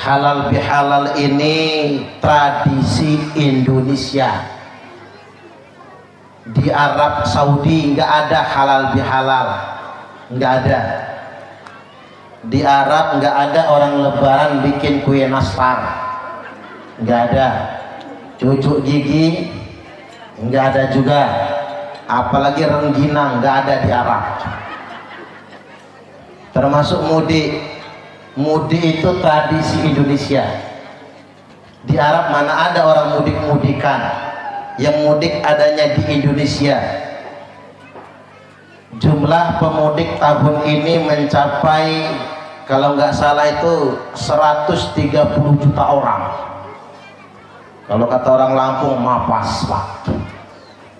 halal bihalal ini tradisi Indonesia. Di Arab Saudi nggak ada halal bihalal, nggak ada. Di Arab nggak ada orang lebaran bikin kue nastar, nggak ada. Cucuk gigi nggak ada juga, apalagi rengginang nggak ada di Arab. Termasuk mudik. Mudik itu tradisi Indonesia. Di Arab mana ada orang mudik-mudikan. Yang mudik adanya di Indonesia. Jumlah pemudik tahun ini mencapai, kalau nggak salah itu 130 juta orang. Kalau kata orang Lampung mapas pak.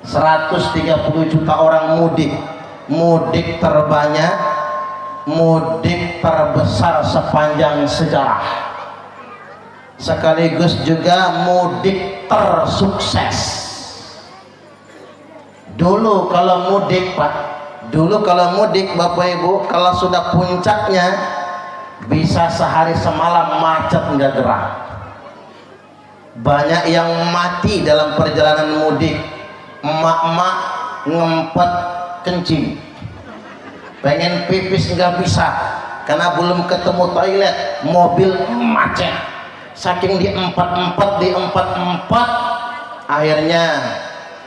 130 juta orang mudik. Mudik terbanyak, mudik terbesar sepanjang sejarah, sekaligus juga mudik tersukses. Dulu kalau mudik pak, Bapak Ibu, kalau sudah puncaknya bisa sehari semalam macet nggak gerak. Banyak yang mati dalam perjalanan mudik. Emak-emak ngempet kencing, pengen pipis nggak bisa karena belum ketemu toilet, mobil macet. Saking diempat-empat, akhirnya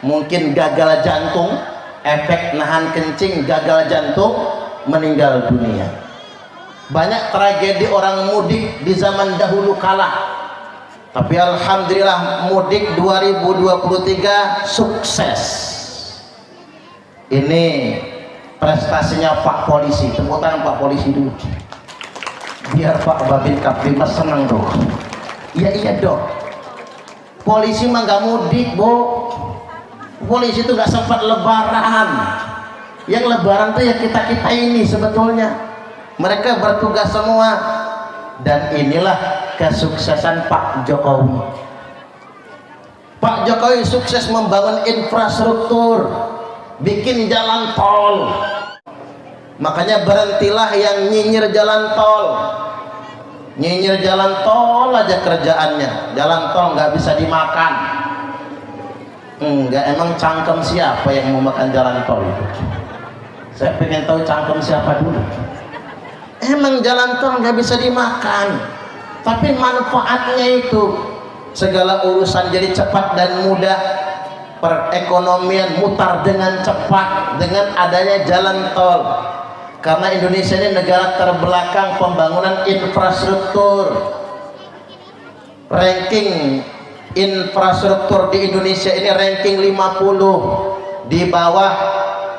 mungkin gagal jantung, efek nahan kencing, gagal jantung, meninggal dunia. Banyak tragedi orang mudik di zaman dahulu kala. Tapi alhamdulillah mudik 2023 sukses. Ini prestasinya Pak Polisi. Tepuk tangan Pak Polisi dulu, biar Pak Babin Kaprimas senang tuh. Iya dong. Polisi mah nggak mudik, Bu. Polisi itu nggak sempat lebaran. Yang lebaran tuh ya kita ini sebetulnya. Mereka bertugas semua. Dan inilah kesuksesan Pak Jokowi. Pak Jokowi sukses membangun infrastruktur, bikin jalan tol. Makanya berhentilah yang nyinyir jalan tol. Nyinyir jalan tol aja kerjaannya. Jalan tol nggak bisa dimakan. Enggak, emang cangkem siapa yang mau makan jalan tol itu? Saya pengen tahu cangkem siapa dulu. Emang jalan tol nggak bisa dimakan, tapi manfaatnya itu segala urusan jadi cepat dan mudah, perekonomian mutar dengan cepat dengan adanya jalan tol. Karena Indonesia ini negara terbelakang pembangunan infrastruktur. Ranking infrastruktur di Indonesia ini ranking 50, di bawah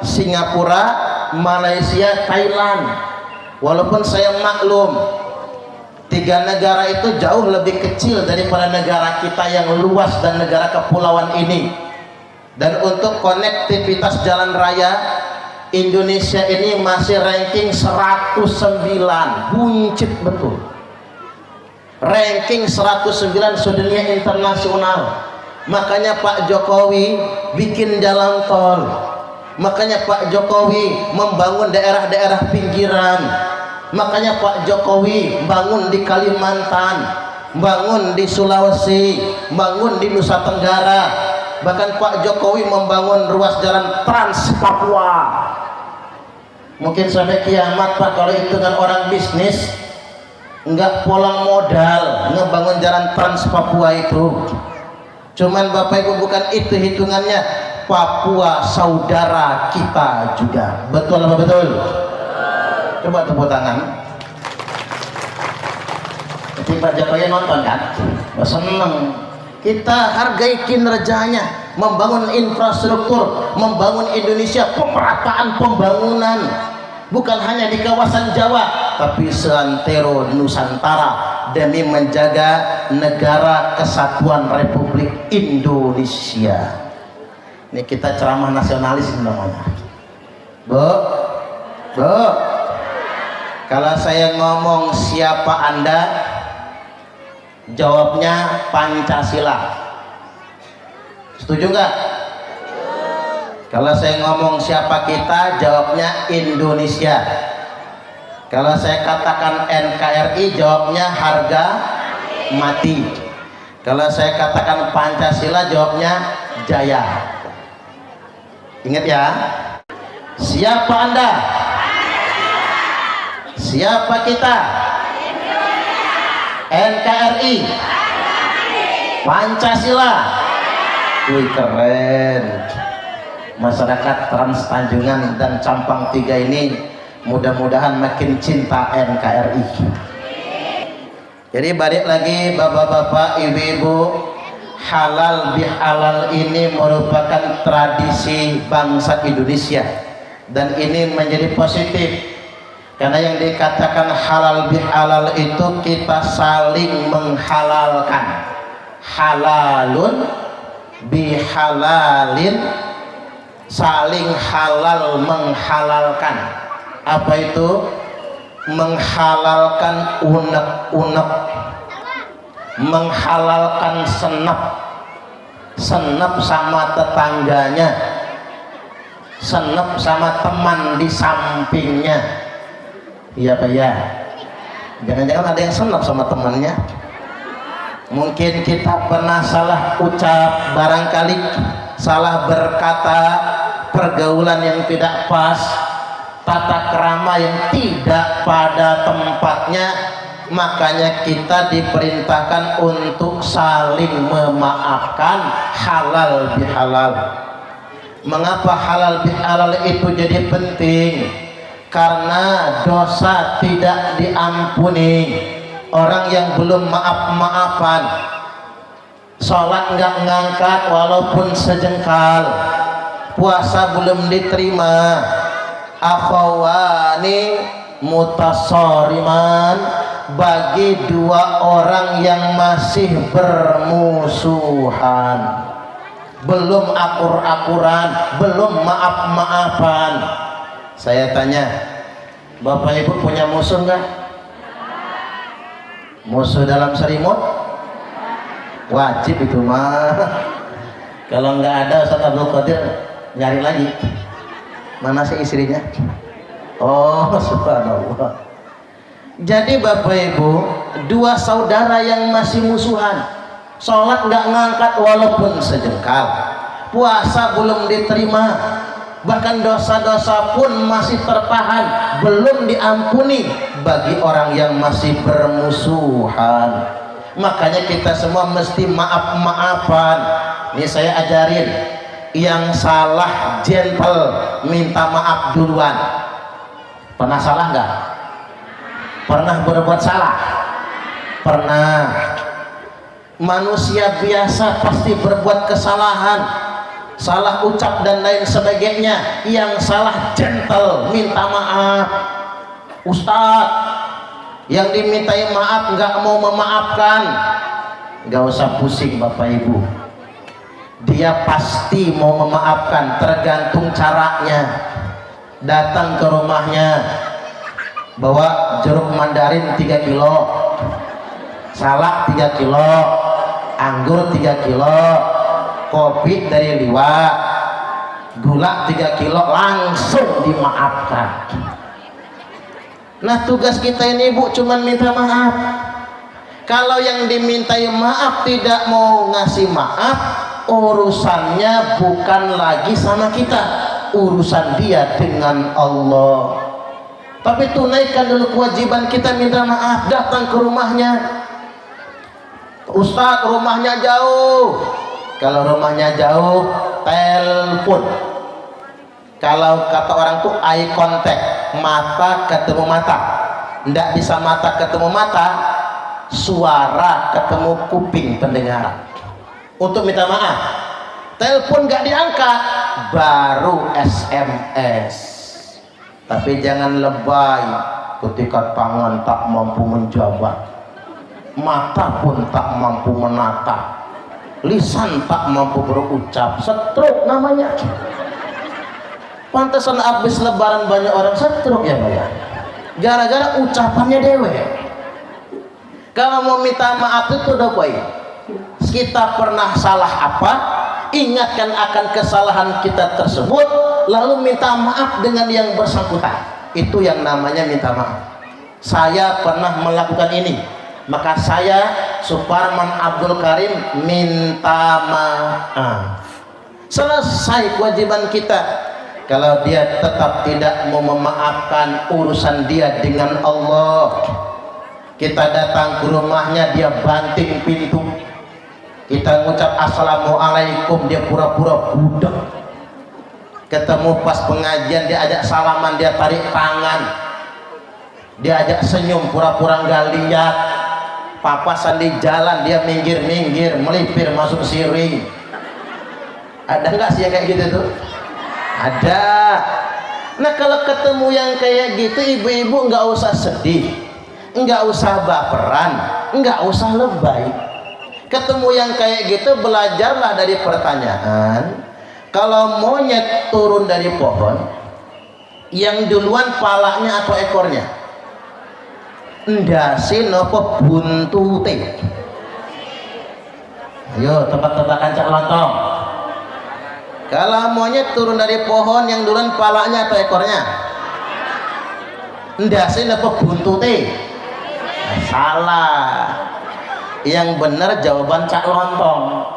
Singapura, Malaysia, Thailand. Walaupun saya maklum 3 negara itu jauh lebih kecil daripada negara kita yang luas dan negara kepulauan ini. Dan untuk konektivitas jalan raya, Indonesia ini masih ranking 109, buncit betul. Ranking 109 sedunia internasional. Makanya Pak Jokowi bikin jalan tol. Makanya Pak Jokowi membangun daerah-daerah pinggiran. Makanya Pak Jokowi bangun di Kalimantan, bangun di Sulawesi, bangun di Nusa Tenggara. Bahkan Pak Jokowi membangun ruas jalan Trans Papua. Mungkin sampai kiamat Pak, kalau hitungan orang bisnis nggak pulang modal ngebangun jalan Trans Papua itu. Cuman Bapak Ibu, bukan itu hitungannya. Papua saudara kita juga. Betul apa betul? Coba tepuk tangan. Jadi Pak Jokowi nonton kan? Seneng. Kita hargai kinerjanya, membangun infrastruktur, membangun Indonesia, pemerataan pembangunan. Bukan hanya di kawasan Jawa, tapi seantero Nusantara, demi menjaga negara kesatuan Republik Indonesia. Ini kita ceramah nasionalis namanya. Bu, kalau saya ngomong siapa Anda, jawabnya Pancasila. Setuju nggak? Kalau saya ngomong siapa kita, jawabnya Indonesia. Kalau saya katakan NKRI, jawabnya harga mati. Kalau saya katakan Pancasila, jawabnya jaya. Ingat ya. Siapa Anda? Siapa kita? NKRI, Pancasila. Wih, keren. Masyarakat Trans Tanjungan dan Campang 3 ini mudah-mudahan makin cinta NKRI. Jadi balik lagi bapak-bapak, ibu-ibu, halal bihalal ini merupakan tradisi bangsa Indonesia, dan ini menjadi positif karena yang dikatakan halal bihalal itu kita saling menghalalkan. Halalun bihalalin, saling halal menghalalkan. Apa itu? Menghalalkan unek-unek, menghalalkan senep sama tetangganya, senep sama teman di sampingnya. Iya Pak ya, jangan-jangan ada yang senep sama temannya. Mungkin kita pernah salah ucap, barangkali salah berkata, pergaulan yang tidak pas, tata krama yang tidak pada tempatnya. Makanya kita diperintahkan untuk saling memaafkan. Halal bihalal. Mengapa halal bihalal itu jadi penting? Karena dosa tidak diampuni. Orang yang belum maaf-maafan, sholat nggak ngangkat walaupun sejengkal, puasa belum diterima, akhawani mutasoriman, bagi dua orang yang masih bermusuhan, belum akur-akuran, belum maaf-maafan. Saya tanya, Bapak Ibu punya musuh nggak? Musuh dalam selimut? Wajib itu mah. Kalau nggak ada, Ustaz Abdul Qadir nyari lagi. Mana sih istrinya? Oh, subhanallah. Jadi Bapak Ibu, dua saudara yang masih musuhan, sholat nggak ngangkat walaupun sejengkal, puasa belum diterima, bahkan dosa-dosa pun masih tertahan, belum diampuni bagi orang yang masih bermusuhan. Makanya kita semua mesti maaf-maafan. Ini saya ajarin, yang salah gentle, minta maaf duluan. Pernah salah nggak? Pernah berbuat salah? Pernah. Manusia biasa pasti berbuat kesalahan, salah ucap dan lain sebagainya. Yang salah gentle, minta maaf. Ustadz, yang dimintai maaf nggak mau memaafkan, nggak usah pusing Bapak Ibu. Dia pasti mau memaafkan, tergantung caranya. Datang ke rumahnya, bawa jeruk mandarin 3 kilo, salak 3 kilo, anggur 3 kilo, kopi dari Liwa, gula 3 kilo, langsung dimaafkan. Nah, tugas kita ini Bu cuman minta maaf. Kalau yang dimintai maaf tidak mau ngasih maaf, urusannya bukan lagi sama kita, urusan dia dengan Allah. Tapi tunaikan dulu kewajiban kita, minta maaf. Datang ke rumahnya, Ustadz rumahnya jauh. Kalau rumahnya jauh, telepon. Kalau kata orang tuh eye contact, mata ketemu mata. Nggak bisa mata ketemu mata, suara ketemu kuping pendengaran. Untuk minta maaf, telepon nggak diangkat, baru SMS. Tapi jangan lebay ketika tangan tak mampu menjabat, mata pun tak mampu menatap, lisan tak mampu berucap. Stroke namanya. Pantesan habis lebaran banyak orang stroke ya Pak ya, gara-gara ucapannya dewe. Kalau mau minta maaf itu udah baik, kita pernah salah apa, ingatkan akan kesalahan kita tersebut, lalu minta maaf dengan yang bersangkutan. Itu yang namanya minta maaf. Saya pernah melakukan ini, Maka saya Suparman Abdul Karim minta maaf. Selesai kewajiban kita. Kalau dia tetap tidak mau memaafkan, urusan dia dengan Allah. Kita datang ke rumahnya, dia banting pintu. Kita ngucap assalamualaikum, dia pura-pura budak. Ketemu pas pengajian, dia ajak salaman, dia tarik tangan, dia ajak senyum, pura-pura nggak lihat. Papasan di jalan, dia minggir-minggir, melipir masuk siring. Ada nggak sih yang kayak gitu tuh? Ada. Nah kalau ketemu yang kayak gitu, ibu-ibu nggak usah sedih, nggak usah baperan, nggak usah lebay. Ketemu yang kayak gitu, belajarlah dari pertanyaan. Kalau monyet turun dari pohon, yang duluan palanya atau ekornya? Ndase nopo buntute? Ayo tebak-tebakan Cak Lontong. Kalau monyet turun dari pohon, yang duluan palanya atau ekornya? Ndase nopo buntute? Nah, salah. Yang benar jawaban Cak Lontong.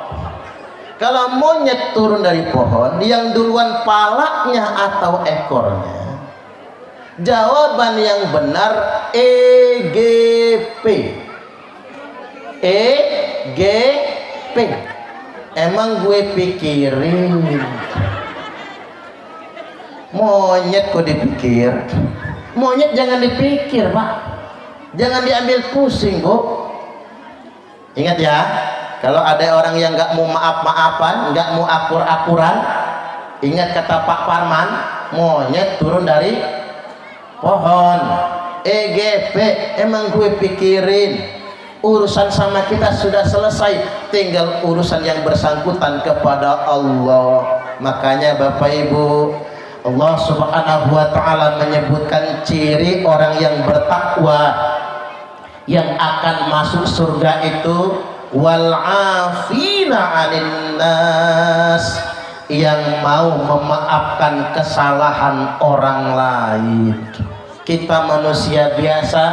Kalau monyet turun dari pohon, yang duluan palanya atau ekornya? Jawaban yang benar EGP. EGP. Emang gue pikirin. Monyet kok dipikir? Monyet jangan dipikir, Pak. Jangan diambil pusing, Bu. Ingat ya, kalau ada orang yang nggak mau maaf-maafan, nggak mau akur-akuran, ingat kata Pak Parman, monyet turun dari pohon. EGP, emang gue pikirin. Urusan sama kita sudah selesai, tinggal urusan yang bersangkutan kepada Allah. Makanya Bapak Ibu, Allah Subhanahu wa Ta'ala menyebutkan ciri orang yang bertakwa yang akan masuk surga itu, wal afina 'anil nas, yang mau memaafkan kesalahan orang lain. Kita manusia biasa,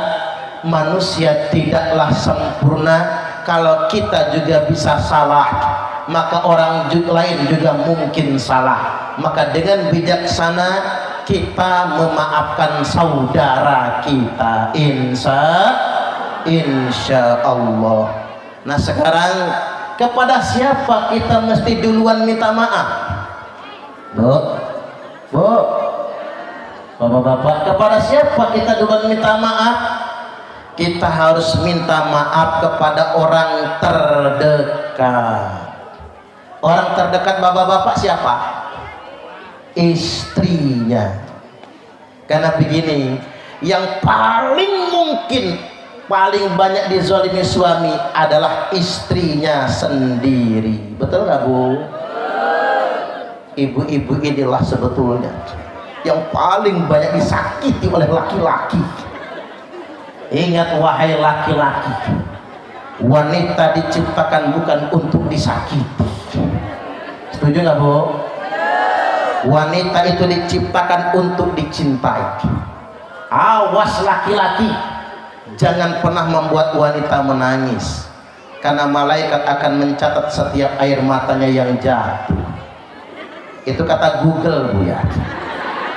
manusia tidaklah sempurna. Kalau kita juga bisa salah, maka orang lain juga mungkin salah. Maka dengan bijaksana kita memaafkan saudara kita, insya Allah. Nah sekarang, kepada siapa kita mesti duluan minta maaf? Bu, bapak-bapak, kepada siapa kita duluan minta maaf? Kita harus minta maaf kepada orang terdekat. Orang terdekat bapak-bapak siapa? Istrinya. Karena begini, yang paling mungkin paling banyak dizalimi suami adalah istrinya sendiri. Betul nggak, Bu? Ibu-ibu inilah sebetulnya yang paling banyak disakiti oleh laki-laki. Ingat wahai laki-laki, wanita diciptakan bukan untuk disakiti. Setuju nggak, Bu? Wanita itu diciptakan untuk dicintai. Awas laki-laki, jangan pernah membuat wanita menangis, karena malaikat akan mencatat setiap air matanya yang jatuh. Itu kata Google, Bu, ya,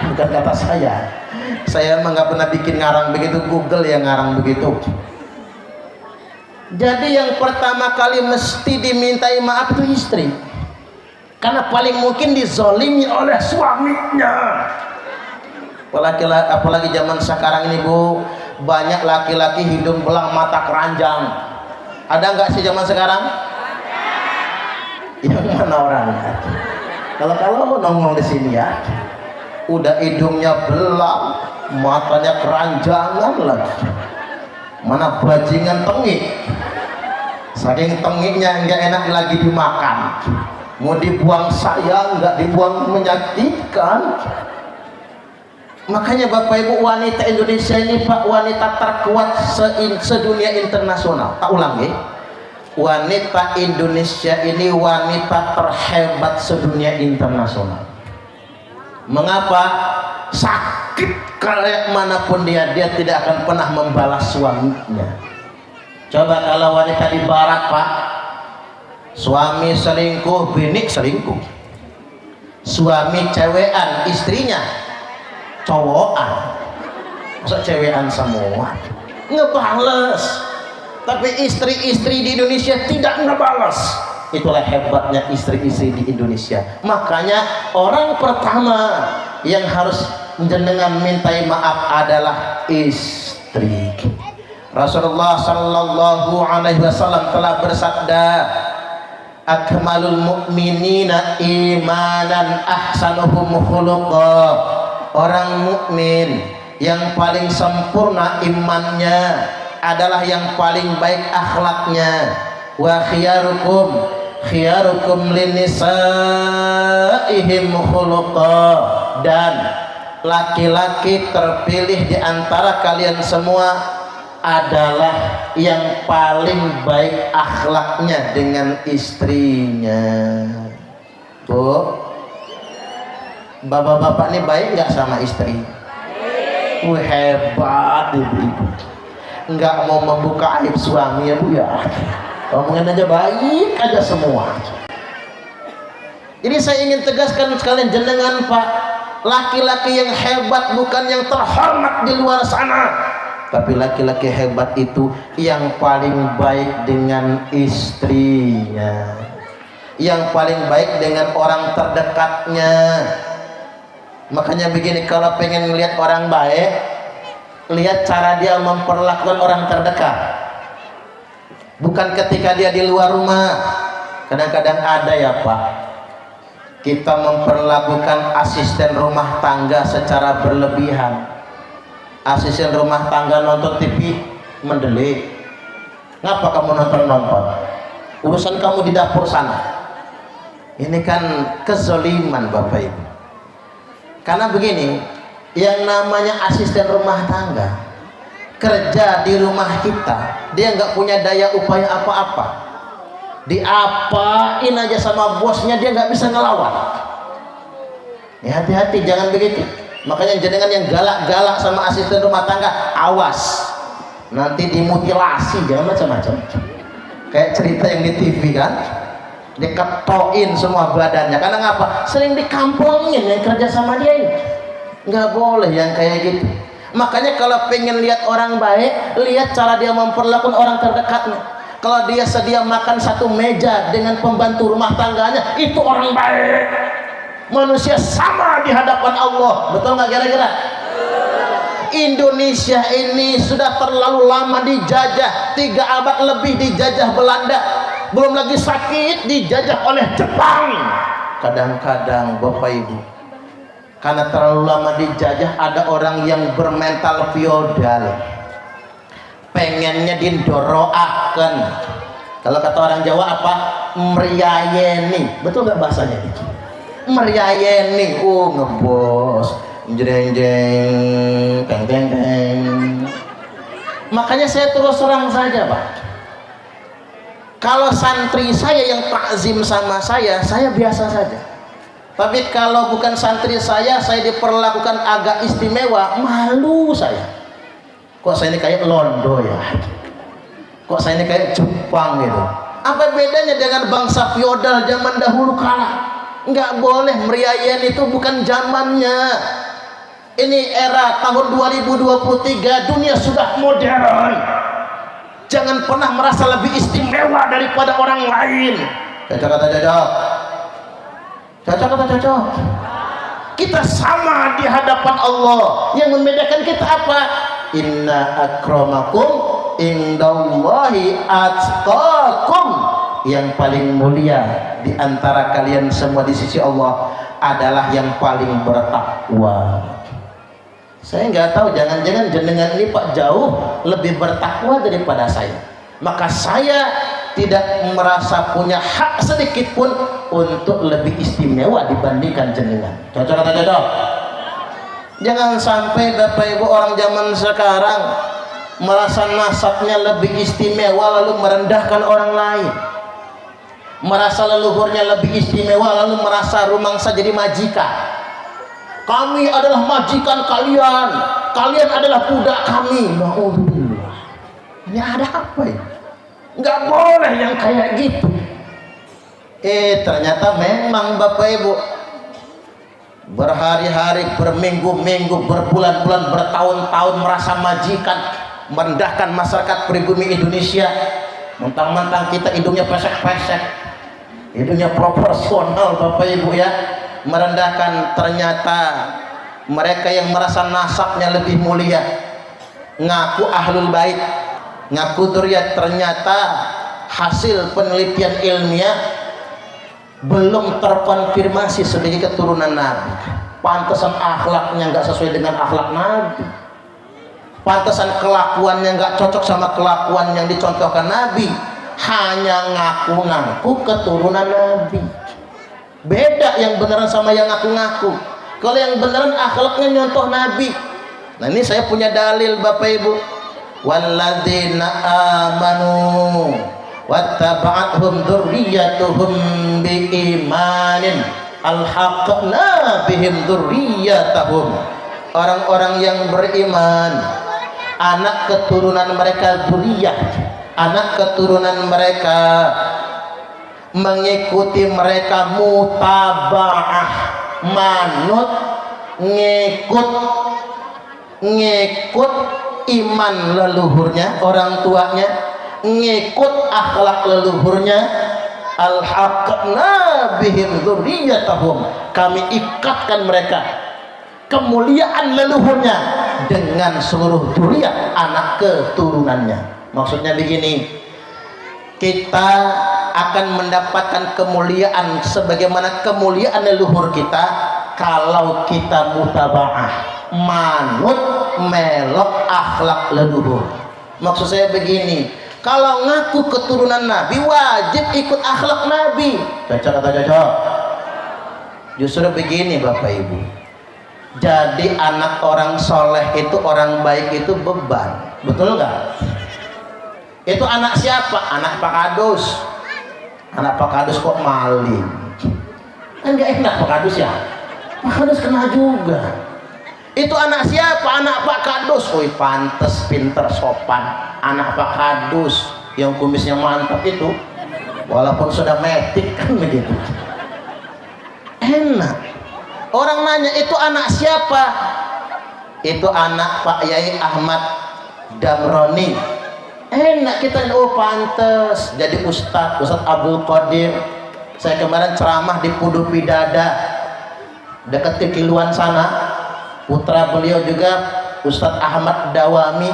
bukan kata saya. Saya emang nggak pernah bikin ngarang begitu, Google yang ngarang begitu. Jadi yang pertama kali mesti dimintai maaf itu istri, karena paling mungkin dizolimi oleh suaminya. Apalagi zaman sekarang ini, Bu, banyak laki-laki hidung belang mata keranjang. Ada nggak sih zaman sekarang? Yang mana orangnya? Kalau nongol di sini ya, udah hidungnya belang, matanya keranjangan lagi, mana bajingan tengik. Saking tengiknya nggak enak lagi dimakan, mau dibuang saya nggak dibuang, menyakitkan. Makanya Bapak Ibu, wanita Indonesia ini, Pak, wanita terkuat sedunia internasional. Tak ulang ya, wanita Indonesia ini wanita terhebat sedunia internasional. Mengapa? Sakit kayak manapun dia tidak akan pernah membalas suaminya. Coba kalau wanita di barat Pak, suami selingkuh, bini selingkuh, suami cewekan, istrinya cowokan, masa cewekan semua ngebales, tapi istri-istri di Indonesia tidak ngebales. Itulah hebatnya istri-istri di Indonesia. Makanya orang pertama yang harus jenengan mintai maaf adalah istri. Rasulullah sallallahu alaihi wasallam telah bersabda, akmalul mu'minina imanan ahsanuhum khuluqa. Orang mukmin yang paling sempurna imannya adalah yang paling baik akhlaknya. Wa khiyarukum linisaihim khuluqa. Dan laki-laki terpilih di antara kalian semua adalah yang paling baik akhlaknya dengan istrinya. Bu, bapak-bapak ini baik nggak sama istri? Wih, hebat ibu-ibu, nggak mau membuka aib suami ya Bu ya, ngomongin aja baik aja semua. Jadi saya ingin tegaskan sekalian jenengan Pak, laki-laki yang hebat bukan yang terhormat di luar sana, tapi laki-laki hebat itu yang paling baik dengan istrinya, yang paling baik dengan orang terdekatnya. Makanya begini, kalau pengen lihat orang baik, lihat cara dia memperlakukan orang terdekat, bukan ketika dia di luar rumah. Kadang-kadang ada ya Pak, kita memperlakukan asisten rumah tangga secara berlebihan. Asisten rumah tangga nonton TV mendelik, ngapa kamu nonton-nonton, urusan kamu di dapur sana. Ini kan kezoliman Bapak Ibu. Karena begini, yang namanya asisten rumah tangga kerja di rumah kita, dia nggak punya daya upaya apa-apa, diapain aja sama bosnya dia nggak bisa ngelawan. Ya, hati-hati, jangan begitu. Makanya jenengan yang galak-galak sama asisten rumah tangga, awas, nanti dimutilasi, jangan macam-macam. Kayak cerita yang di TV kan, diketoin semua badannya. Karena ngapa? Sering dikampungin yang kerja sama dia ini. Nggak boleh yang kayak gitu. Makanya kalau pengen lihat orang baik, lihat cara dia memperlakukan orang terdekatnya. Kalau dia sedia makan satu meja dengan pembantu rumah tangganya, itu orang baik. Manusia sama di hadapan Allah. Betul nggak kira-kira? Indonesia ini sudah terlalu lama dijajah, 3 abad lebih dijajah Belanda, belum lagi sakit dijajah oleh Jepang. Kadang-kadang Bapak Ibu, karena terlalu lama dijajah, ada orang yang bermental feodal, pengennya didoroakan. Kalau kata orang Jawa apa? Meriayeni. Betul nggak bahasanya itu? Meriayeni. Ngebos, jeng jeng, teng teng teng. Makanya saya terus terang saja Pak, kalau santri saya yang takzim sama saya biasa saja. Tapi kalau bukan santri saya diperlakukan agak istimewa, malu saya. Kok saya ini kayak Londo ya? Kok saya ini kayak Jepang gitu? Apa bedanya dengan bangsa feodal zaman dahulu kala? Nggak boleh, meriayan itu bukan zamannya. Ini era tahun 2023, dunia sudah modern. Jangan pernah merasa lebih istimewa daripada orang lain. Cocok kata cocok. Cocok kata cocok. Kita sama di hadapan Allah. Yang membedakan kita apa? Inna akramakum indallahi atqakum. Yang paling mulia di antara kalian semua di sisi Allah adalah yang paling bertakwa. Saya nggak tahu, jangan-jangan jenengan ini Pak jauh lebih bertakwa daripada saya. Maka saya tidak merasa punya hak sedikit pun untuk lebih istimewa dibandingkan jenengan. Cocok atau cocok? Jangan sampai Bapak Ibu orang zaman sekarang merasa nasabnya lebih istimewa lalu merendahkan orang lain, merasa leluhurnya lebih istimewa lalu merasa rumangsa jadi majikan. Kami adalah majikan kalian, kalian adalah budak kami. Ini ada apa ya? nggak boleh yang kayak gitu. Ternyata memang Bapak Ibu berhari-hari, berminggu-minggu, berbulan-bulan, bertahun-tahun merasa majikan, merendahkan masyarakat pribumi Indonesia. Mentang-mentang kita hidungnya pesek-pesek, hidungnya proporsional Bapak Ibu ya, merendahkan. Ternyata mereka yang merasa nasabnya lebih mulia, ngaku ahlul bait, ngaku dzurriyyah, ternyata hasil penelitian ilmiah belum terkonfirmasi sebagai keturunan Nabi. Pantesan akhlaknya nggak sesuai dengan akhlak Nabi, pantesan kelakuannya nggak cocok sama kelakuan yang dicontohkan Nabi. Hanya ngaku-ngaku keturunan Nabi. Beda yang beneran sama yang ngaku-ngaku. Kalau yang beneran akhlaknya nyontoh Nabi. Nah ini saya punya dalil Bapak Ibu. Walladzina amanu wattaba'athum dzurriyyatuhum biimanin alhaqna bihim dzurriyyatahum. Orang-orang yang beriman, anak keturunan mereka dzurriyyah, anak keturunan mereka mengikuti mereka, mutaba'ah, manut, ngikut iman leluhurnya, orang tuanya, ngikut akhlak leluhurnya. Alhaqna bihim dzurriyyatahum, kami ikatkan mereka, kemuliaan leluhurnya, dengan seluruh dzurriyyah, anak keturunannya. Maksudnya begini, kita akan mendapatkan kemuliaan sebagaimana kemuliaan leluhur kita kalau kita mutaba'ah, manut, melok akhlak leluhur. Maksud saya begini, kalau ngaku keturunan Nabi wajib ikut akhlak Nabi. Cocok atau cocok? Justru begini Bapak Ibu, jadi anak orang soleh itu, orang baik itu beban, betul nggak? Itu anak siapa? Anak Pak Kadus. Anak Pak Kadus kok maling? Kan nggak enak Pak Kadus ya. Pak Kadus kena juga. Itu anak siapa? Anak Pak Kadus. Wih, pantes, pinter, sopan. Anak Pak Kadus yang kumisnya mantap itu, walaupun sudah metik kan begitu. Enak. Orang nanya, itu anak siapa? Itu anak Pak Yai Ahmad Damroni. Enak kita, oh pantes jadi Ustadz Abdul Qadir. Saya kemarin ceramah di Pudu Pidada dekat Kikiluan sana. Putra beliau juga Ustadz Ahmad Dawami,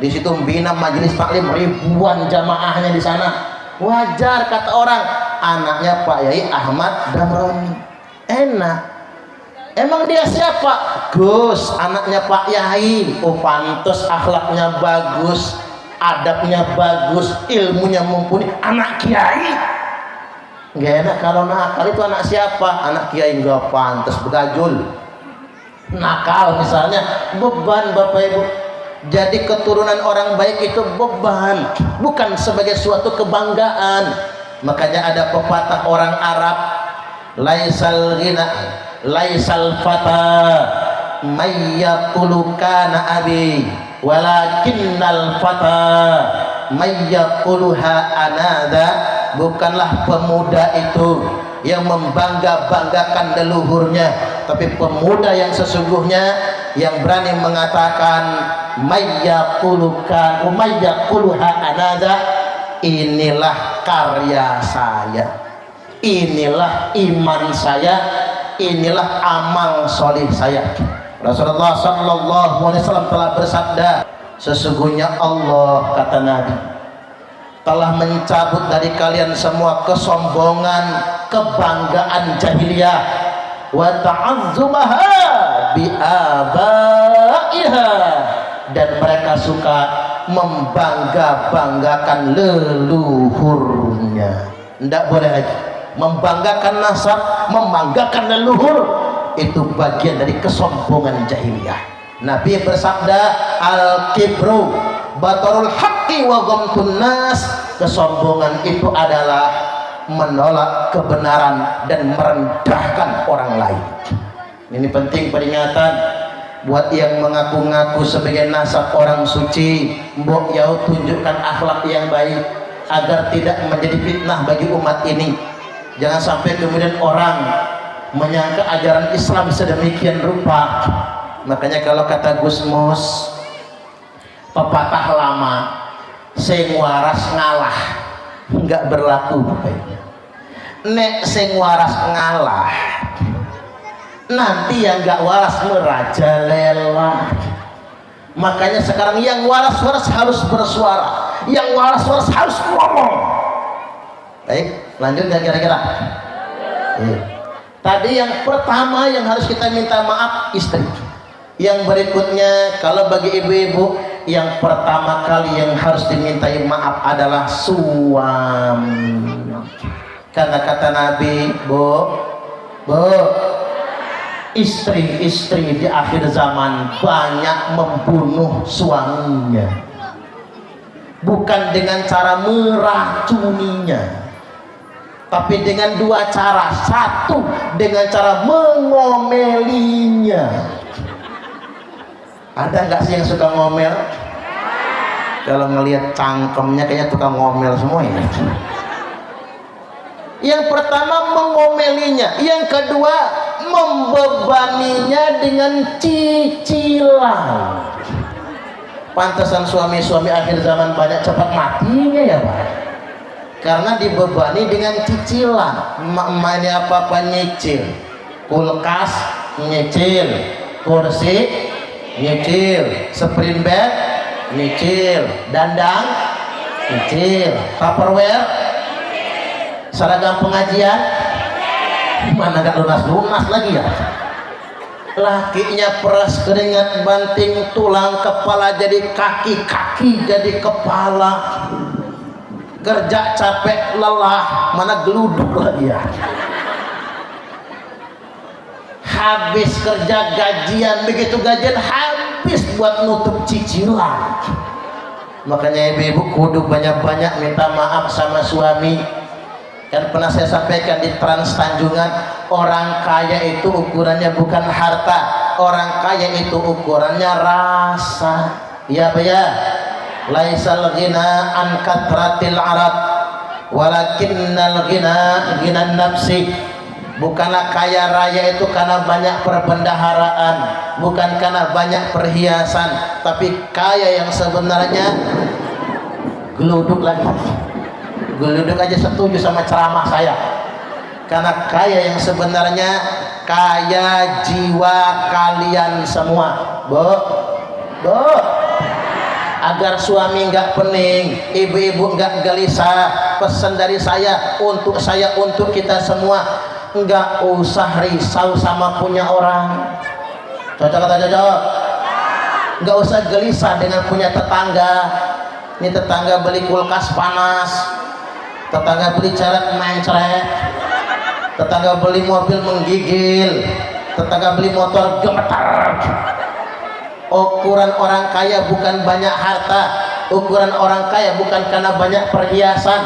di situ membina majelis taklim, ribuan jamaahnya di sana. Wajar kata orang, anaknya Pak Yai Ahmad Damroni. Enak. Emang dia siapa? Gus, anaknya Pak Yai. Oh pantes, akhlaknya bagus, adabnya bagus, ilmunya mumpuni, anak kiai. Gak enak kalau nakal. Itu anak siapa? Anak kiai. Gak pantas, begajul. Nakal misalnya, beban Bapak Ibu. Jadi keturunan orang baik itu beban, bukan sebagai suatu kebanggaan. Makanya ada pepatah orang Arab, laisal ghina laisal fata mayyaqulu kana abi walakinnal fata mayyaquluha anada. Bukanlah pemuda itu yang membangga-banggakan leluhurnya, tapi pemuda yang sesungguhnya yang berani mengatakan mayyaqulukan mayyaquluha anada, inilah karya saya, inilah iman saya, inilah amal solih saya. Rasulullah sallallahu alaihi wasallam telah bersabda, sesungguhnya Allah, kata Nabi, telah mencabut dari kalian semua kesombongan, kebanggaan jahiliyah, wa ta'azzumaha bi abaiha, dan mereka suka membangga-banggakan leluhurnya. Tidak boleh lagi membanggakan nasab, membanggakan leluhur. Itu bagian dari kesombongan jahiliyah. Nabi bersabda, al-kibru batarul haqqi wa ghamtun nas. Kesombongan itu adalah menolak kebenaran dan merendahkan orang lain. Ini penting peringatan buat yang mengaku-ngaku sebagai nasab orang suci. Mbok yau tunjukkan akhlak yang baik. agar tidak menjadi fitnah bagi umat ini. Jangan sampai kemudian orang menyangka ajaran Islam sedemikian rupa. Makanya kalau kata Gus Mus, pepatah lama, sing waras ngalah, nggak berlaku. Nek sing waras ngalah, nanti yang nggak waras merajalela. Makanya sekarang yang waras-waras harus bersuara, yang waras-waras harus ngomong. Baik, lanjut ya kira-kira. Tadi yang pertama yang harus kita minta maaf istri. Yang berikutnya kalau bagi ibu-ibu, yang pertama kali yang harus dimintai maaf adalah suami. Karena kata Nabi, bu, istri-istri di akhir zaman banyak membunuh suaminya, bukan dengan cara meracuninya, tapi dengan dua cara. Satu, dengan cara mengomelinya. Ada nggak sih yang suka ngomel? Kalau ngelihat cangkemnya kayaknya tukang ngomel semua ini. Yang pertama mengomelinya, yang kedua membebaninya dengan cicilan. Pantesan suami-suami akhir zaman banyak cepat matinya ya Pak, karena dibebani dengan cicilan. Emak-emak ini apa-apa nyicil, kulkas nyicil, kursi nyicil, spring bed nyicil, dandang nyicil, tupperware, seragam pengajian mana gak lunas-lunas lagi ya. Lakinya peras keringat banting tulang, kepala jadi kaki, kaki jadi kepala, kerja capek lelah mana geluduk lagi ya. Habis kerja gajian, begitu gajian habis buat nutup cicilan. Makanya ibu-ibu kudu banyak-banyak minta maaf sama suami. Kan pernah saya sampaikan di Trans Tanjungan, orang kaya itu ukurannya bukan harta, orang kaya itu ukurannya rasa. Ya Pak ya, laisal ghina an katratil arad walakinnal ghina ghinan nafsi. Bukanlah kaya raya itu karena banyak perbendaharaan, bukan karena banyak perhiasan, tapi kaya yang sebenarnya geluduk lagi. Geluduk aja setuju sama ceramah saya. Karena kaya yang sebenarnya kaya jiwa kalian semua. Bu, agar suami nggak pening, ibu-ibu nggak gelisah, pesan dari saya, untuk kita semua, nggak usah risau sama punya orang. Cocok atau cocok? Nggak usah gelisah dengan punya tetangga. Ini tetangga beli kulkas panas, tetangga beli ceret mencret, tetangga beli mobil menggigil, tetangga beli motor gemetar. Ukuran orang kaya bukan banyak harta, ukuran orang kaya bukan karena banyak perhiasan,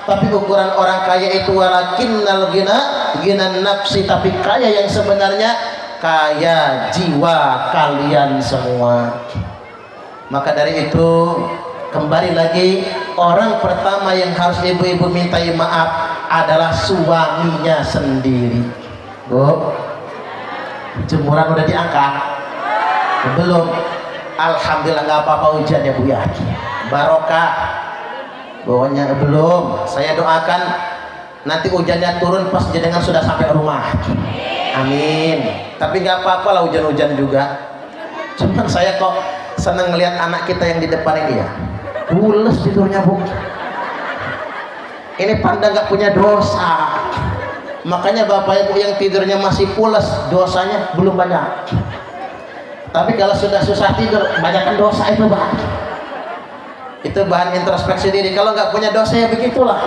tapi ukuran orang kaya itu walakinnal ghinan nafsi, tapi kaya yang sebenarnya kaya jiwa kalian semua. Maka dari itu kembali lagi, orang pertama yang harus ibu-ibu mintai maaf adalah suaminya sendiri. Bu, jemuran udah diangkat? Belum? Alhamdulillah nggak apa-apa hujan ya Bu ya, barokah. Pokoknya belum. Saya doakan nanti hujannya turun pas jenengan sudah sampai rumah. Amin. Tapi nggak apa-apa lah hujan-hujan juga. Cuman saya kok seneng ngelihat anak kita yang di depan ini ya, pules tidurnya Bu. Ini pandang nggak punya dosa. Makanya bapak ibu yang tidurnya masih pules, dosanya belum banyak. Tapi kalau sudah susah tidur, banyakkan dosa itu Pak. Itu bahan introspeksi diri. Kalau nggak punya dosa ya begitulah.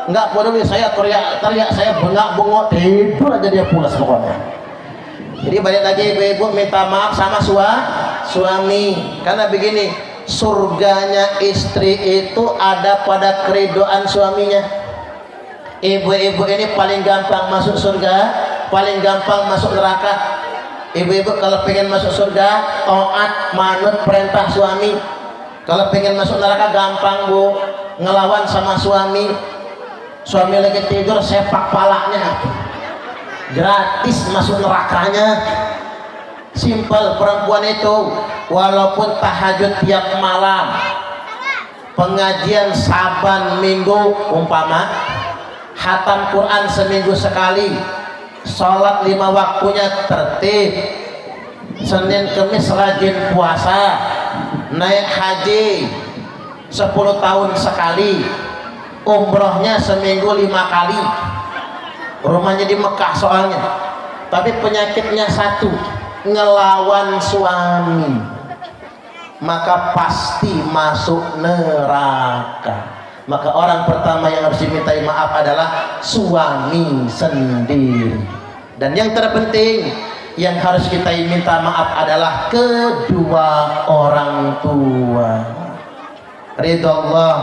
Nggak peduli saya teriak, saya bengak-bengok, tidur aja dia pulas pokoknya. Jadi balik lagi ibu-ibu minta maaf sama suami. Karena begini, surganya istri itu ada pada keridoan suaminya. Ibu-ibu ini paling gampang masuk surga, paling gampang masuk neraka. Ibu-ibu kalau pengen masuk surga, taat manut perintah suami. Kalau pengen masuk neraka gampang Bu, ngelawan sama suami lagi tidur sepak palanya gratis masuk nerakanya. Simpel perempuan itu, walaupun tahajud tiap malam, pengajian saban minggu umpama, khatam Quran seminggu sekali, sholat 5 waktunya tertib, Senin Kemis rajin puasa, naik haji 10 tahun sekali, umrohnya seminggu 5 kali, rumahnya di Mekah soalnya, tapi penyakitnya satu, ngelawan suami, maka pasti masuk neraka. Maka orang pertama yang harus dimintai maaf adalah suami sendiri. Dan yang terpenting yang harus kita minta maaf adalah kedua orang tua. Ridho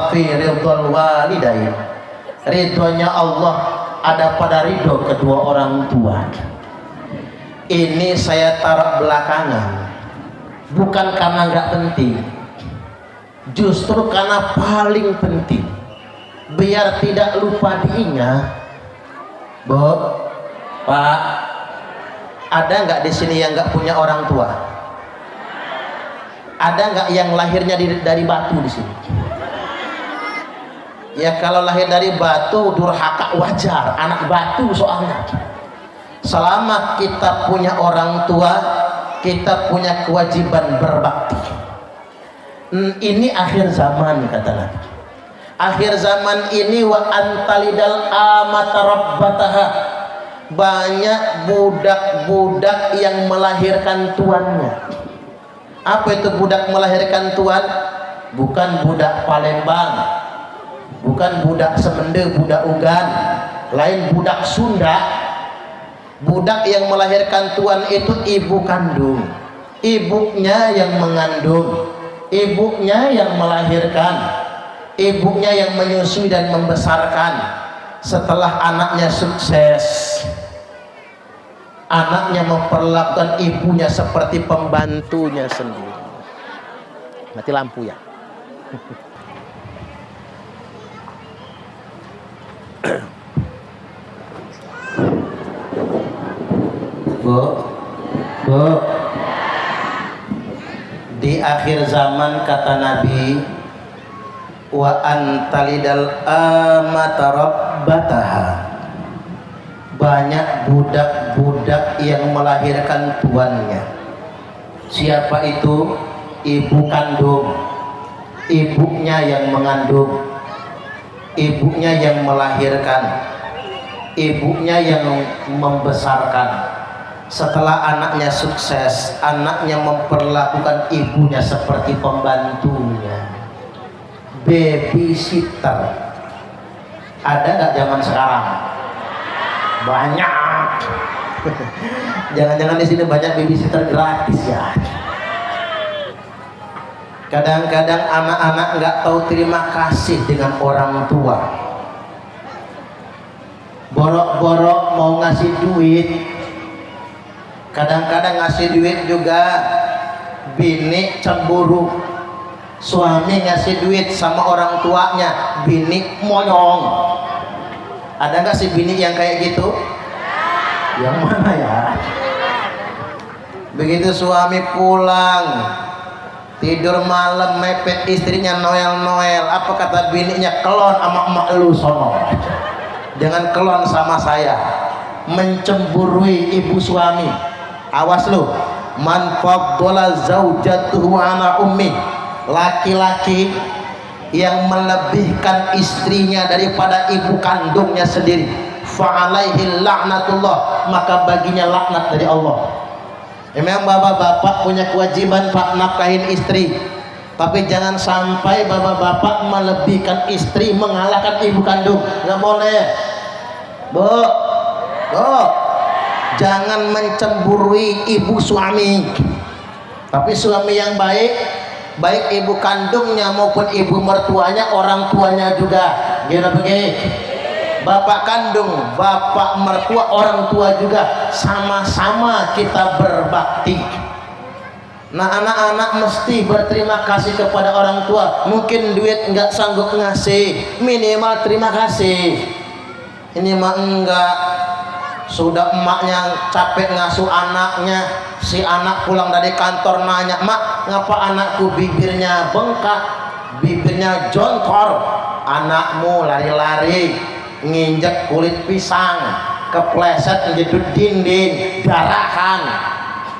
fi ridhol walidain, ridhonya Allah ada pada ridho kedua orang tua. Ini saya taruh belakangan, bukan karena nggak penting, justru karena paling penting, biar tidak lupa diingat. Bu, Pak, ada nggak di sini yang nggak punya orang tua? Ada nggak yang lahirnya dari batu di sini? Ya kalau lahir dari batu durhaka wajar, anak batu soalnya. Selama kita punya orang tua, kita punya kewajiban berbakti. Ini akhir zaman kata Nabi. Akhir zaman ini wa antalidal amata rabbataha. Banyak budak-budak yang melahirkan tuannya. Apa itu budak melahirkan tuan? Bukan budak Palembang, bukan budak Semende, budak Ugan, lain budak Sunda. Budak yang melahirkan tuan itu ibu kandung, ibunya yang mengandung, ibunya yang melahirkan, ibunya yang menyusui dan membesarkan. Setelah anaknya sukses, anaknya memperlakukan ibunya seperti pembantunya sendiri. Mati lampu ya. Bu, di akhir zaman kata Nabi, wa antalidal amata rabbataha, banyak budak-budak yang melahirkan tuannya. Siapa itu? Ibu kandung, ibunya yang mengandung, ibunya yang melahirkan, ibunya yang membesarkan. Setelah anaknya sukses, anaknya memperlakukan ibunya seperti pembantunya. Babysitter ada nggak zaman sekarang? Banyak. Jangan-jangan di sini banyak babysitter gratis ya. Kadang-kadang anak-anak nggak tahu terima kasih dengan orang tua. Borok-borok mau ngasih duit, kadang-kadang ngasih duit juga bini cemburu. Suami ngasih duit sama orang tuanya, bini monyong. Ada nggak sih bini yang kayak gitu? Yang mana ya? Begitu suami pulang, tidur malam mepet istrinya Noel. Apa kata bininya? Kelon sama emak lu sono. Jangan kelon sama saya. Mencemburui ibu suami. Awas lu. Man faddala zaujatuhu ala ummi. Laki-laki yang melebihkan istrinya daripada ibu kandungnya sendiri, fa'alaihi la'natullah, maka baginya laknat dari Allah. Memang bapak-bapak punya kewajiban Pak nafkahin istri, tapi jangan sampai bapak-bapak melebihkan istri mengalahkan ibu kandung. Nggak boleh. Bu, jangan mencemburui ibu suami. Tapi suami yang baik, baik ibu kandungnya maupun ibu mertuanya, orang tuanya juga. Gimana begini? Bapak kandung, bapak mertua, orang tua juga, sama-sama kita berbakti. Nah, anak-anak mesti berterima kasih kepada orang tua. Mungkin duit nggak sanggup ngasih, minimal terima kasih. Ini mah enggak, sudah emaknya capek ngasuh anaknya, si anak pulang dari kantor nanya, mak ngapa anakku bibirnya bengkak, bibirnya jontor. Anakmu lari-lari nginjek kulit pisang, kepleset njedut dinding, darahan.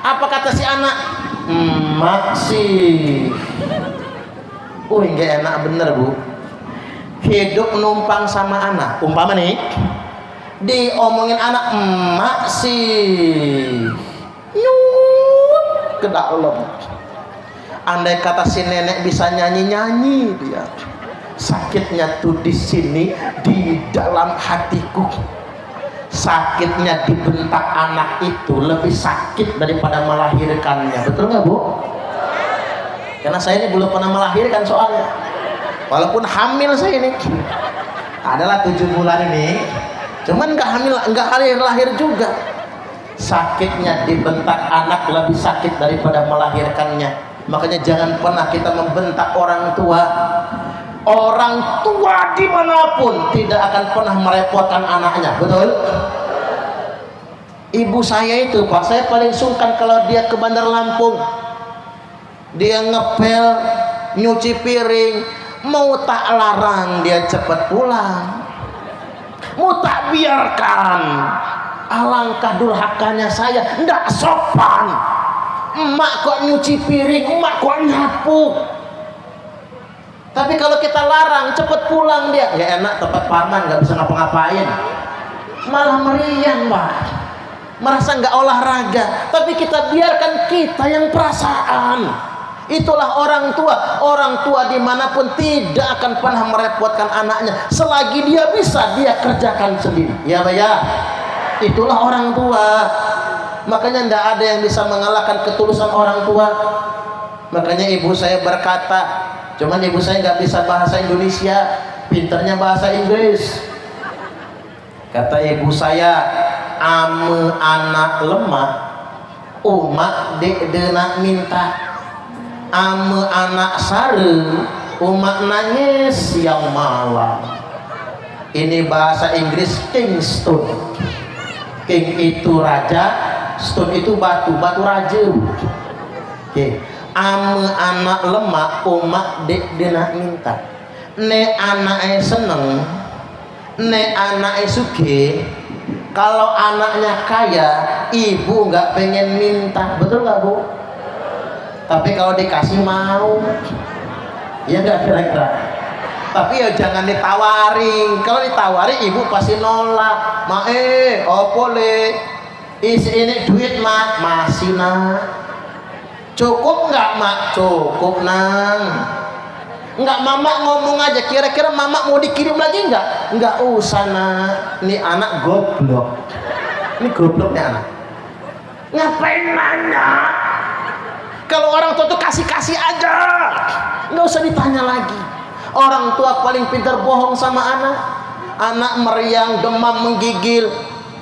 Apa kata si anak? Emak sih, nggak enak bener bu, hidup numpang sama anak. Umpama nih diomongin anak, emak sih nyut ke dalam. Andai kata si nenek bisa nyanyi-nyanyi, dia sakitnya tuh di sini, di dalam hatiku. Sakitnya dibentak anak itu lebih sakit daripada melahirkannya. Betul nggak bu? Karena saya ini belum pernah melahirkan soalnya, walaupun hamil saya ini adalah 7 bulan ini, cuman nggak hamil, nggak lahir juga. Sakitnya dibentak anak lebih sakit daripada melahirkannya. Makanya jangan pernah kita membentak orang tua. Orang tua dimanapun tidak akan pernah merepotkan anaknya. Betul? Ibu saya itu pak, saya paling sungkan kalau dia ke Bandar Lampung, dia ngepel, nyuci piring. Mau tak larang dia cepat pulang, mau tak biarkan, alangkah durhakanya saya. Ndak sopan, emak kok nyuci piring, emak kok nyapu. Tapi kalau kita larang cepet pulang, dia nggak enak, tempat paman nggak bisa ngapa-ngapain, malah meriang pak, merasa nggak olahraga. Tapi kita biarkan, kita yang perasaan. Itulah orang tua. Orang tua dimanapun tidak akan pernah merepotkan anaknya selagi dia bisa, dia kerjakan sendiri. Ya pak ya, itulah orang tua. Makanya tidak ada yang bisa mengalahkan ketulusan orang tua. Makanya ibu saya berkata, cuman ibu saya nggak bisa bahasa Indonesia, pinternya bahasa Inggris. Kata ibu saya, ame anak lemah, umat dek denak minta. Ame anak sare, umat nangis siang malam. Ini bahasa Inggris Kingston. King itu raja, stone itu batu, batu raja. Oke. Ame anak lemah, umat dek denak minta. Ne anaknya seneng, ne anaknya suge. Kalau anaknya kaya, ibu nggak pengen minta. Betul nggak bu? Tapi kalau dikasih mau, ya nggak kira-kira. Tapi ya jangan ditawari. Kalau ditawari ibu pasti nolak. Opo le, isi ini duit mak, masih nak. Cukup nggak mak? Cukup nang. Nggak, mama ngomong aja, kira-kira mama mau dikirim lagi nggak? Nggak usah nak. Ini anak goblok. Ini gobloknya anak. Ngapain nanya? Kalau orang tua tuh kasih-kasih aja, nggak usah ditanya lagi. Orang tua paling pintar bohong sama anak. Anak meriang, demam, menggigil,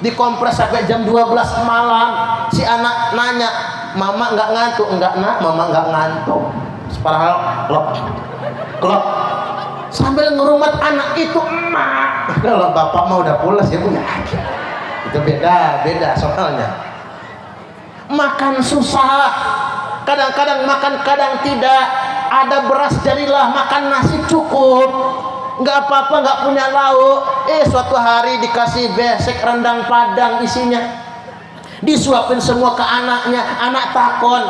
dikompres sampai jam 12 malam. Si anak nanya, mama nggak ngantuk? Enggak nak, mama nggak ngantuk. Padahal klop sambil ngerumat anak itu, emak. Kalau bapak mau udah pulas ya bu, itu beda soalnya. Makan susah, kadang-kadang makan, kadang tidak. Ada beras jadilah makan nasi cukup, nggak apa-apa, nggak punya lauk. Suatu hari dikasih besek rendang padang isinya, disuapin semua ke anaknya. Anak takon,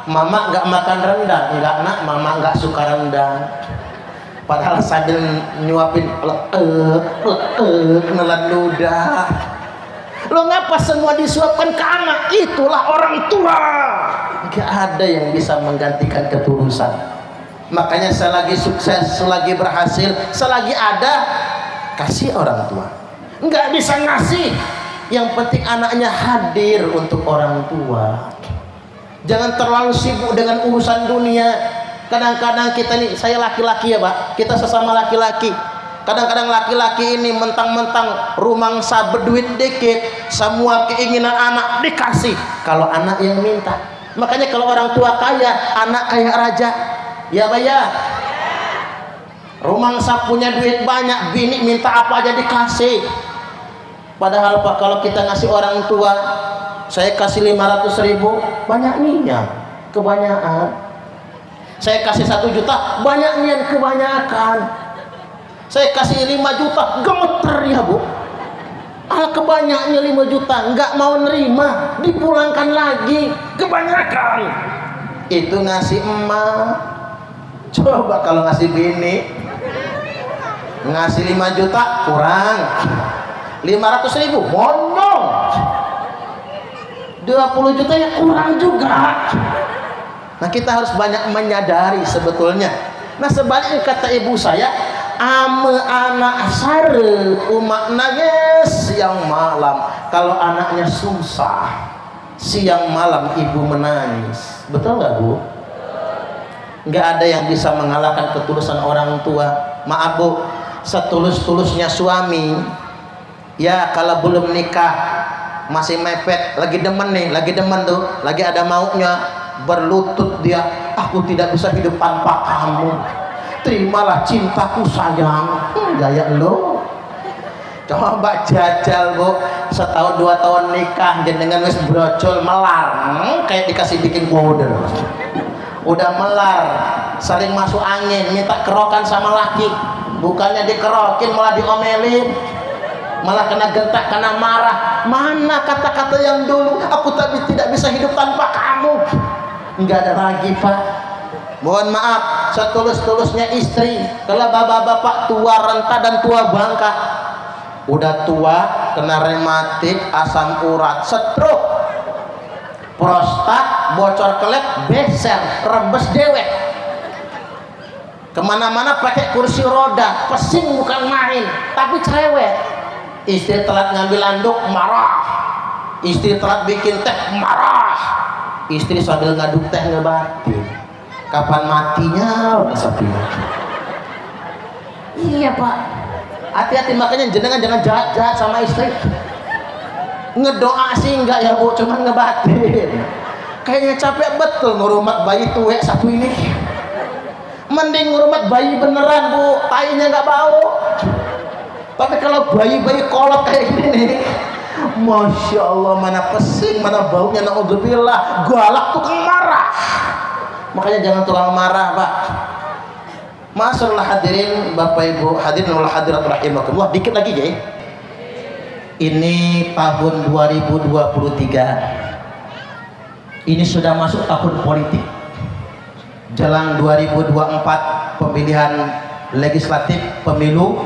mama nggak makan rendang? Nggak nak, mama nggak suka rendang. Padahal sambil nyuapin nelan ludah. Lo ngapa semua disuapkan ke anak? Itulah orang tua. Gak ada yang bisa menggantikan ketulusan. Makanya selagi sukses, selagi berhasil, selagi ada, kasih orang tua. Nggak bisa ngasih, yang penting anaknya hadir untuk orang tua. Jangan terlalu sibuk dengan urusan dunia. Kadang-kadang kita nih, saya laki-laki ya pak, kita sesama laki-laki, kadang-kadang laki-laki ini mentang-mentang rumangsa berduit dikit, semua keinginan anak dikasih. Kalau anak yang minta, Makanya kalau orang tua kaya, anak kayak raja. Ya Pak ya. Rumangsa punya duit banyak, bini minta apa aja dikasih. Padahal Pak, kalau kita ngasih orang tua, saya kasih 500.000, banyak niat, kebanyakan. Saya kasih 1 juta, banyak niat, kebanyakan. Saya kasih 5 juta, gemeter ya Bu. Kebanyakannya 5 juta, nggak mau nerima, dipulangkan lagi, kebanyakan. Itu ngasih emak. Coba kalau ngasih bini, ngasih 5 juta kurang, 500.000 monyong, 20 juta ya kurang juga. Nah kita harus banyak menyadari sebetulnya. Nah sebaliknya kata ibu saya, ame anak sare umak nangis siang malam. Kalau anaknya susah, siang malam ibu menangis. Betul nggak Bu? Nggak ada yang bisa mengalahkan ketulusan orang tua. Maaf Bu, setulus-tulusnya suami, ya kalau belum nikah masih mepet, lagi demen nih, lagi demen tuh, lagi ada maunya, berlutut dia, aku tidak bisa hidup tanpa kamu, terimalah cintaku sayang. Gaya lo. Coba jajal Bu, setahun 2 tahun nikah jenengan wis brojol melar, kayak dikasih bikin powder. Udah melar, saling masuk angin, minta kerokan sama laki, bukannya dikerokin malah diomelin, malah kena gentak, kena marah. Mana kata-kata yang dulu, aku tidak bisa hidup tanpa kamu. Enggak ada lagi Pak. Mohon maaf, setulus-tulusnya istri, kalau bapak-bapak tua renta dan tua bangka, udah tua, kena rematik, asam urat, stroke, prostat, bocor kelek, beser, rembes dewek, kemana-mana pakai kursi roda, pesing bukan main, tapi cerewet. Istri telat ngambil anduk, marah. Istri telat bikin teh, marah. Istri sambil ngaduk teh ngebatin, kapan matinya sepinya. Iya Pak, hati-hati. Makanya jenengan jangan jahat-jahat sama istri. Ngedoa sih enggak ya Bu, cuman ngebatin. Kayaknya capek betul ngurumat bayi tuwek satu ini. Mending ngurumat bayi beneran Bu, tainya nggak bau. Tapi kalau bayi-bayi kolot kayak gini nih, Masya Allah, mana pesing, mana baunya, naudzubillah, galak tukang marah. Makanya jangan tukang marah Pak. Masyaallah hadirin Bapak Ibu, hadirin wal hadirat rahimakumullah. Dikit lagi ya. Ini tahun 2023. Ini sudah masuk tahun politik. Jelang 2024 pemilihan legislatif, pemilu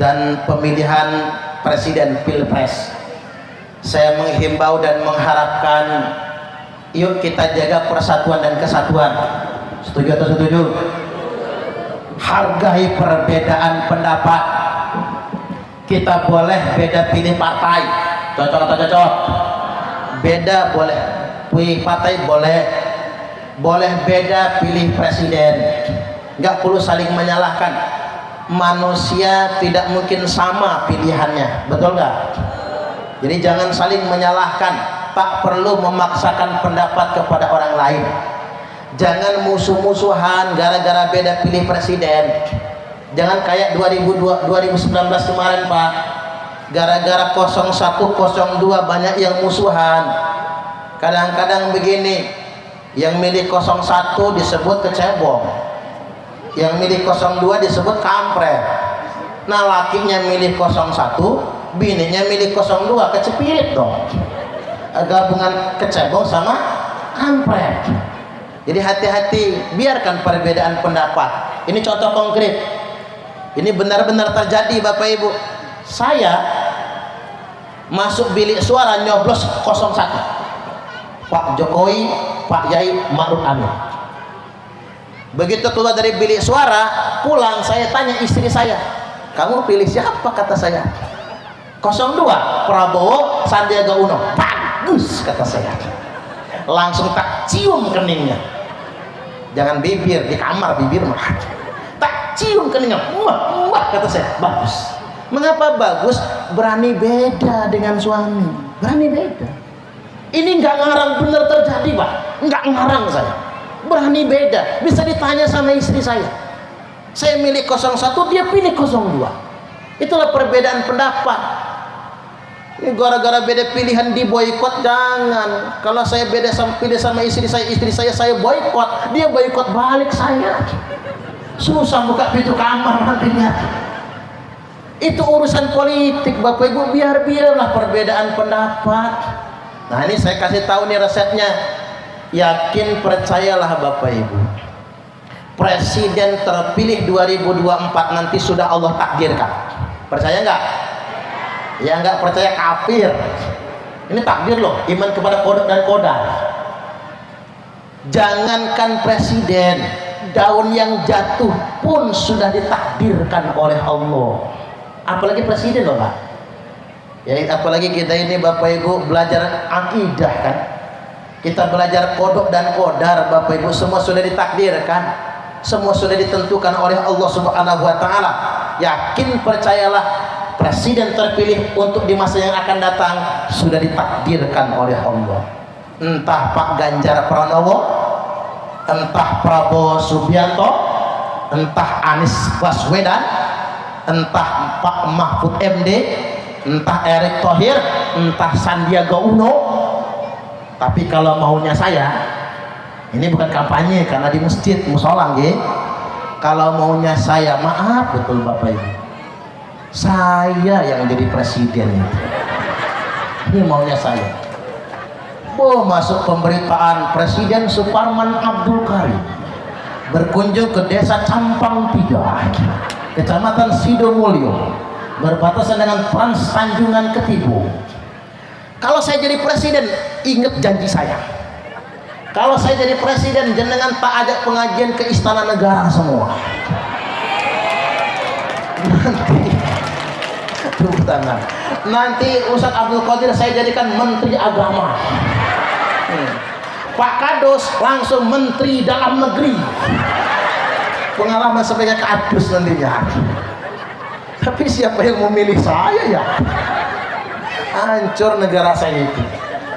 dan pemilihan presiden pilpres. Saya menghimbau dan mengharapkan, yuk kita jaga persatuan dan kesatuan. Setuju atau setuju? Hargai perbedaan pendapat. Kita boleh beda pilih partai, cocok atau cocok? Beda boleh pilih partai, boleh beda pilih presiden, nggak perlu saling menyalahkan. Manusia tidak mungkin sama pilihannya, betul nggak? Jadi jangan saling menyalahkan, tak perlu memaksakan pendapat kepada orang lain. Jangan musuh-musuhan gara-gara beda pilih presiden. Jangan kayak 2019 kemarin Pak, gara-gara 01, 02 banyak yang musuhan. Kadang-kadang begini, yang milih 01 disebut kecebong, yang milih 02 disebut kampret. Nah lakinya milih 01, bininya milih 02, kecepirit dong. Gabungan kecebong sama kampret. Jadi hati-hati, biarkan perbedaan pendapat. Ini contoh konkret. Ini benar-benar terjadi Bapak Ibu. Saya masuk bilik suara nyoblos 01, Pak Jokowi, Pak Yai Ma'ruf Amin. Begitu keluar dari bilik suara, pulang saya tanya istri saya, kamu pilih siapa? Kata saya 02, Prabowo Sandiaga Uno. Bagus kata saya. Langsung tak cium keningnya. Jangan bibir, di kamar bibir mah. Tak cium keningnya. Wah, kata saya, bagus. Mengapa bagus? Berani beda dengan suami. Berani beda. Ini nggak ngarang, benar terjadi Pak. nggak ngarang saya, berani beda. Bisa ditanya sama istri saya milih 01, dia pilih 02. Itulah perbedaan pendapat. Ini gara-gara beda pilihan di boykot, jangan. Kalau saya beda pilih sama istri saya boykot, dia boykot balik saya. Susah buka pintu kamar nantinya. Itu urusan politik, Bapak Ibu. Biarlah perbedaan pendapat. Nah, ini saya kasih tahu nih resepnya. Yakin percayalah Bapak Ibu, presiden terpilih 2024 nanti sudah Allah takdirkan. Percaya nggak? Ya nggak percaya kafir. Ini takdir loh, iman kepada kodok dan kodar. Jangankan presiden, daun yang jatuh pun sudah ditakdirkan oleh Allah. Apalagi presiden loh Pak. Ya apalagi kita ini Bapak Ibu belajar akidah kan. Kita belajar kodok dan kodar, Bapak Ibu, semua sudah ditakdirkan. Semua sudah ditentukan oleh Allah Subhanahu wa taala. Yakin percayalah, presiden terpilih untuk di masa yang akan datang sudah ditakdirkan oleh Allah. Entah Pak Ganjar Pranowo, entah Prabowo Subianto, entah Anies Baswedan, entah Pak Mahfud MD, entah Erick Thohir, entah Sandiaga Uno. Tapi kalau maunya saya, ini bukan kampanye karena di masjid musola nggih. Kalau maunya saya, maaf betul Bapak Ibu, saya yang jadi presiden itu. Ini maunya saya. Masuk pemberitaan Presiden Suparman Abdul Karim berkunjung ke desa Campang Tiga, Kecamatan Sidomulyo, berbatasan dengan Trans Tanjungan Ketibu. Kalau saya jadi presiden, ingat janji saya. Kalau saya jadi presiden, jenengan tak ajak pengajian ke Istana Negara semua. Nanti Ustadz Abdul Qadir saya jadikan Menteri Agama. Pak Kadus langsung Menteri Dalam Negeri. Pengalaman sebagai Kadus nantinya. Tapi siapa yang memilih saya ya? Hancur negara saya itu.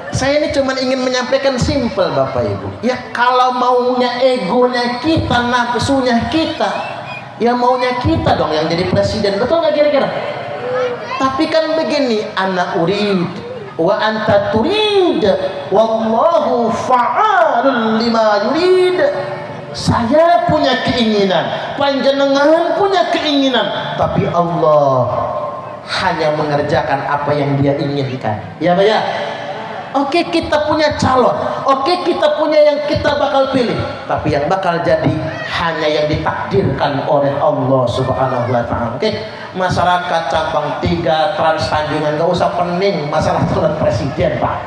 Saya ini cuma ingin menyampaikan simpel Bapak Ibu. Ya kalau maunya egonya kita, nafsunya kita, ya maunya kita dong yang jadi presiden. Betul nggak kira-kira? Tapi kan begini, ana urid wa anta turid wallahu fa'alul lima yurid. Saya punya keinginan, panjenengan punya keinginan, tapi Allah hanya mengerjakan apa yang Dia inginkan. Ya Pak ya? Oke, kita punya calon, oke kita punya yang kita bakal pilih, tapi yang bakal jadi hanya yang ditakdirkan oleh Allah Subhanahu wa taala. Oke, masyarakat Campang Tiga, Trans Tanjungan, gak usah pening masalah calon presiden Pak.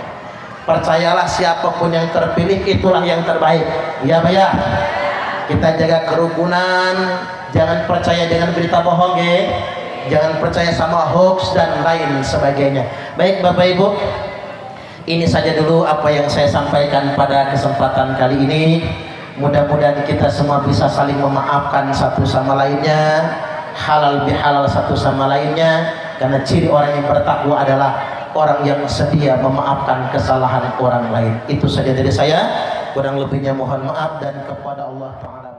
Percayalah siapapun yang terpilih itulah yang terbaik. Ya Pak ya? Kita jaga kerukunan, jangan percaya dengan berita bohong ya. Jangan percaya sama hoax dan lain sebagainya. Baik Bapak Ibu, ini saja dulu apa yang saya sampaikan pada kesempatan kali ini. Mudah-mudahan kita semua bisa saling memaafkan satu sama lainnya, halal bihalal satu sama lainnya, karena ciri orang yang bertakwa adalah orang yang sedia memaafkan kesalahan orang lain. Itu saja dari saya, kurang lebihnya mohon maaf, dan kepada Allah Ta'ala